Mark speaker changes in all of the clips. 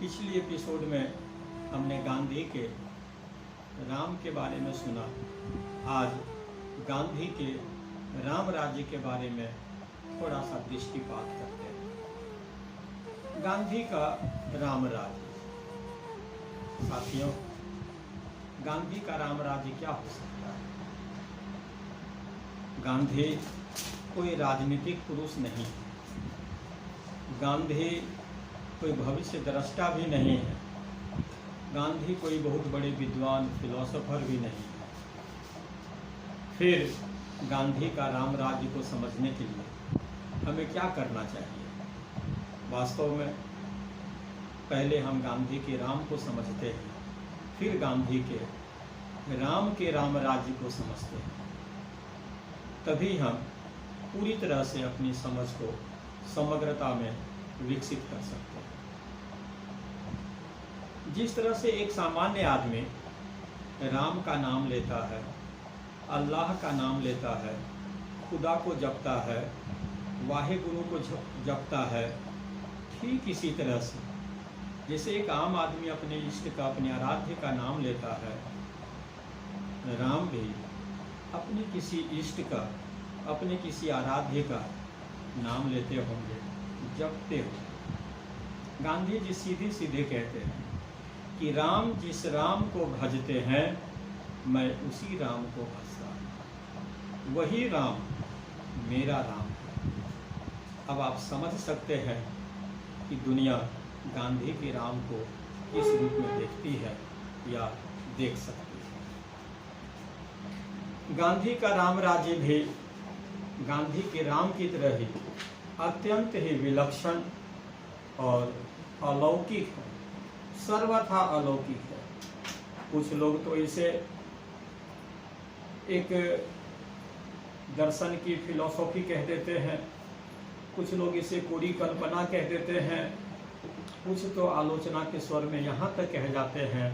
Speaker 1: पिछली एपिसोड में हमने गांधी के राम के बारे में सुना। आज गांधी के राम राज्य के बारे में थोड़ा सा दृष्टिपात करते हैं। गांधी का राम राज्य। साथियों, गांधी का राम राज्य क्या हो सकता है? गांधी कोई राजनीतिक पुरुष नहीं, गांधी कोई भविष्य दृष्टा भी नहीं है, गांधी कोई बहुत बड़े विद्वान फिलोसोफर भी नहीं है। फिर गांधी का राम राज्य को समझने के लिए हमें क्या करना चाहिए? वास्तव में पहले हम गांधी के राम को समझते हैं, फिर गांधी के राम राज्य को समझते हैं। तभी हम पूरी तरह से अपनी समझ को समग्रता में विकसित कर सकते हैं। जिस तरह से एक सामान्य आदमी राम का नाम लेता है, अल्लाह का नाम लेता है, खुदा को जपता है, वाहेगुरु को जपता है, ठीक इसी तरह से जैसे एक आम आदमी अपने इष्ट का, अपने आराध्य का नाम लेता है, राम भी अपने किसी इष्ट का, अपने किसी आराध्य का नाम लेते होंगे, जपते होंगे। गांधी जी सीधे सीधे कहते हैं कि राम जिस राम को भजते हैं, मैं उसी राम को भजता हूँ, वही राम मेरा राम है। अब आप समझ सकते हैं कि दुनिया गांधी के राम को किस रूप में देखती है या देख सकती है। गांधी का राम राज्य भी गांधी के राम की तरह ही अत्यंत ही विलक्षण और अलौकिक है, सर्वथा अलौकिक है। कुछ लोग तो इसे एक दर्शन की फिलॉसफी कह देते हैं, कुछ लोग इसे कोरी कल्पना कह देते हैं, कुछ तो आलोचना के स्वर में यहाँ तक कह जाते हैं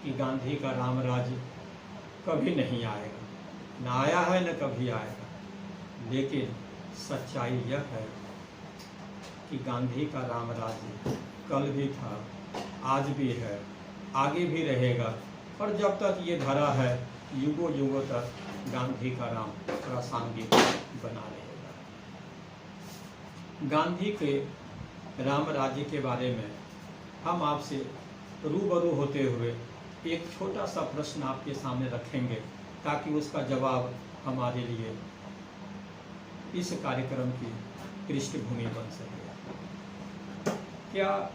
Speaker 1: कि गांधी का राम राज्य कभी नहीं आएगा, न आया है न कभी आएगा। लेकिन सच्चाई यह है कि गांधी का राम राज्य कल भी था, आज भी है, आगे भी रहेगा, और जब तक ये धरा है युगों युगों तक गांधी का राम प्रासंगिक बना रहेगा। गांधी के राम राज्य के बारे में हम आपसे रूबरू होते हुए एक छोटा सा प्रश्न आपके सामने रखेंगे, ताकि उसका जवाब हमारे लिए इस कार्यक्रम की पृष्ठभूमि बन सके। क्या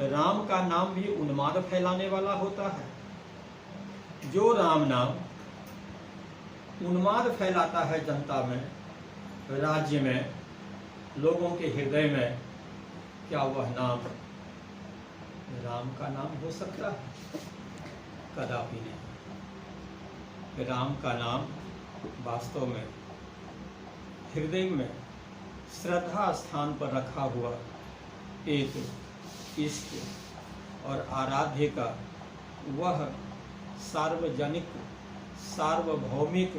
Speaker 1: राम का नाम भी उन्माद फैलाने वाला होता है? जो राम नाम उन्माद फैलाता है जनता में, राज्य में, लोगों के हृदय में, क्या वह नाम राम का नाम हो सकता है? कदापि नहीं। राम का नाम वास्तव में हृदय में श्रद्धा स्थान पर रखा हुआ एक इष्ट और आराध्य का वह सार्वजनिक, सार्वभौमिक,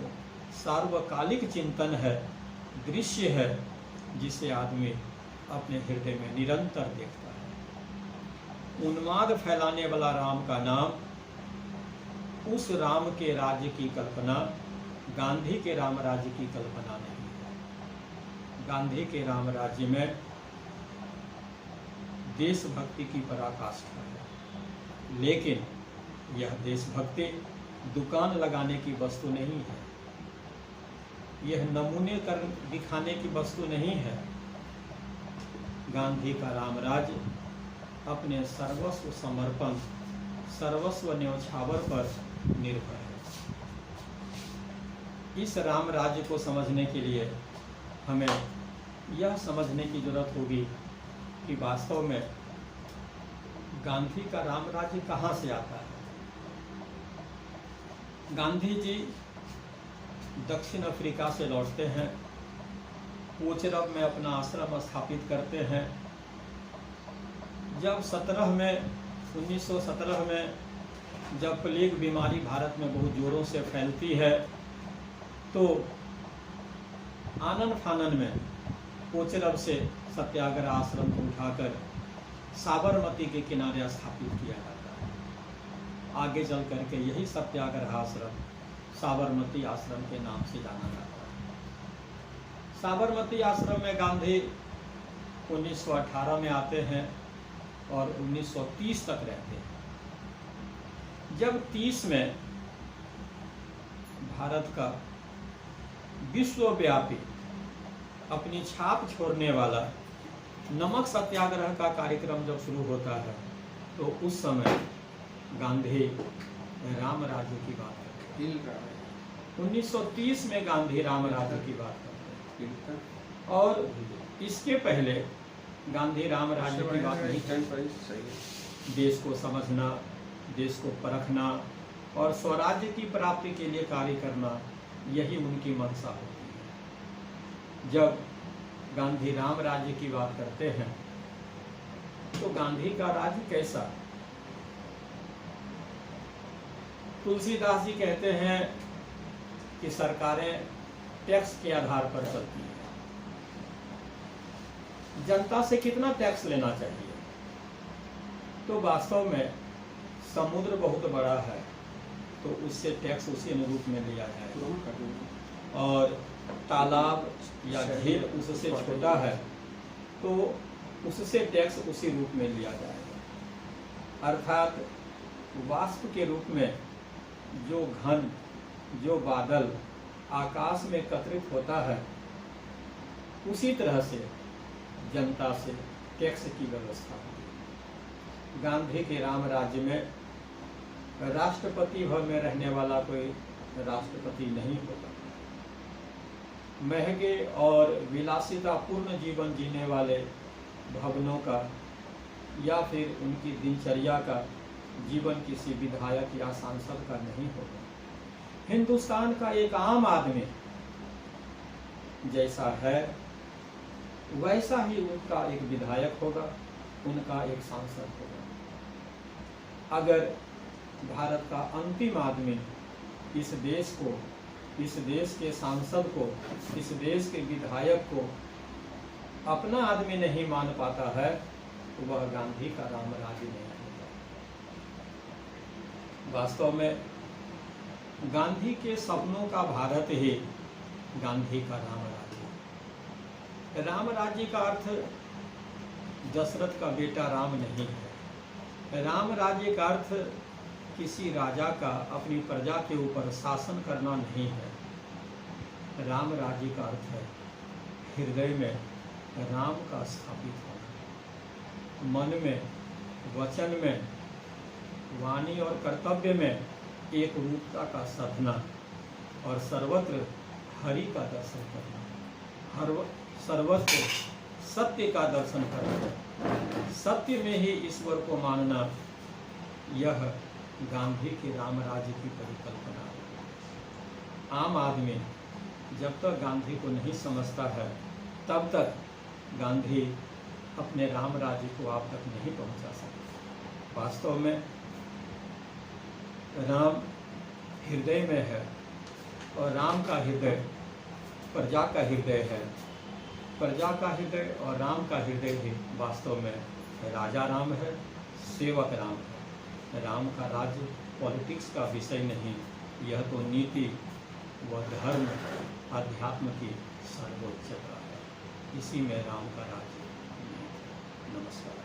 Speaker 1: सार्वकालिक चिंतन है, दृश्य है, जिसे आदमी अपने हृदय में निरंतर देखता है। उन्माद फैलाने वाला राम का नाम, उस राम के राज्य की कल्पना गांधी के राम राज्य की कल्पना नहीं है। गांधी के राम राज्य में देशभक्ति की पराकाष्ठा है, लेकिन यह देशभक्ति दुकान लगाने की वस्तु नहीं है, यह नमूने कर दिखाने की वस्तु नहीं है। गांधी का राम राज्य अपने सर्वस्व समर्पण, सर्वस्व न्यौछावर पर निर्भर है। इस राम राज्य को समझने के लिए हमें यह समझने की जरूरत होगी कि वास्तव में गांधी का राम राज्य कहाँ से आता है। गांधी जी दक्षिण अफ्रीका से लौटते हैं, पोचरब में अपना आश्रम स्थापित करते हैं। जब 1917 में जब प्लेग बीमारी भारत में बहुत जोरों से फैलती है, तो आनन फानन में पोचरब से सत्याग्रह आश्रम को उठाकर साबरमती के किनारे स्थापित किया जाता है। आगे चल करके यही सत्याग्रह आश्रम साबरमती आश्रम के नाम से जाना जाता है। साबरमती आश्रम में गांधी 1918 में आते हैं और 1930 तक रहते हैं। जब 30 में भारत का विश्वव्यापी अपनी छाप छोड़ने वाला नमक सत्याग्रह का कार्यक्रम जब शुरू होता है, तो उस समय गांधी राम राज्य की बात करते हैं। 1930 में गांधी राम राज्य की बात करते हैं, और इसके पहले गांधी राम राज्य की बात नहीं करते। देश को समझना, देश को परखना और स्वराज्य की प्राप्ति के लिए कार्य करना, यही उनकी मंशा होती है। जब गांधी राम राज्य की बात करते हैं, तो गांधी का राज्य कैसा? तुलसीदास जी कहते हैं कि सरकारें टैक्स के आधार पर चलती हैं। जनता से कितना टैक्स लेना चाहिए? तो वास्तव में समुद्र बहुत बड़ा है, तो उससे टैक्स उसी अनुरूप में लिया जाए, और तालाब या झील उससे छोटा है, तो उससे टैक्स उसी रूप में लिया जाएगा। अर्थात वाष्प के रूप में जो घन, जो बादल आकाश में एकत्रित होता है, उसी तरह से जनता से टैक्स की व्यवस्था होती है। गांधी के राम राज्य में राष्ट्रपति भवन में रहने वाला कोई राष्ट्रपति नहीं होता। महंगे और विलासितापूर्ण जीवन जीने वाले भवनों का या फिर उनकी दिनचर्या का जीवन किसी विधायक या सांसद का नहीं होगा। हिंदुस्तान का एक आम आदमी जैसा है, वैसा ही उनका एक विधायक होगा, उनका एक सांसद होगा। अगर भारत का अंतिम आदमी इस देश को, इस देश के सांसद को, इस देश के विधायक को अपना आदमी नहीं मान पाता है, तो वह गांधी का राम राज्य नहीं होता। वास्तव में गांधी के सपनों का भारत ही गांधी का राम राज्य। राम राज्य का अर्थ दशरथ का बेटा राम नहीं है। राम राज्य का अर्थ किसी राजा का अपनी प्रजा के ऊपर शासन करना नहीं है। राम राज्य का अर्थ है हृदय में राम का स्थापित होना, मन में, वचन में, वाणी और कर्तव्य में एक रूपता का साधना, और सर्वत्र हरि का दर्शन करना, सर्वत्र सत्य का दर्शन करना, सत्य में ही ईश्वर को मानना, यह गांधी के राम राज्य की परिकल्पना है। आम आदमी जब तक गांधी को नहीं समझता है, तब तक गांधी अपने राम राज्य को आप तक नहीं पहुंचा सकता। वास्तव में राम हृदय में है, और राम का हृदय प्रजा का हृदय है। प्रजा का हृदय और राम का हृदय ही वास्तव में राजा राम है, सेवक राम है। राम का राज्य पॉलिटिक्स का विषय नहीं, यह तो नीति व धर्म, अध्यात्म की सर्वोच्चता है। इसी में राम का राज्य। नमस्कार।